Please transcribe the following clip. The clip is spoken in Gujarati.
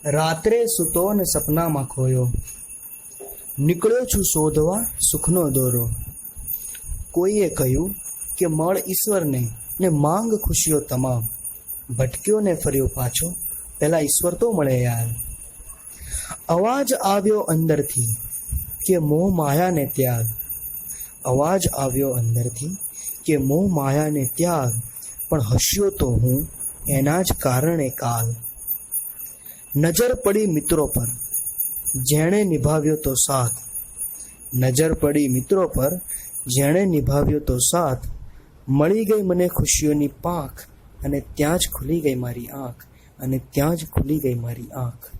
રાત્રે સૂતો ને સપનામાં ખોયો, નીકળ્યો છું શોધવા સુખનો દોરો. કોઈએ કહ્યું કે મળ ઈશ્વરને ને માંગ ખુશીઓ તમામ. ભટક્યો ને ફર્યો પાછો, પહેલા ઈશ્વર તો મળે યાર. અવાજ આવ્યો અંદરથી કે મોહ માયાને ત્યાગ. અવાજ આવ્યો અંદરથી કે મોહ માયાને ત્યાગ. પણ હસ્યો તો હું એના જ કારણે કાલ. નજર પડી મિત્રો પર જેણે નિભાવ્યો તો સાથ. નજર પડી મિત્રો પર જેણે નિભાવ્યો તો સાથ. મળી ગઈ મને ખુશીઓની પાંખ, અને ત્યાં જ ખુલી ગઈ મારી આંખ, અને ત્યાં જ ખુલી ગઈ મારી આંખ.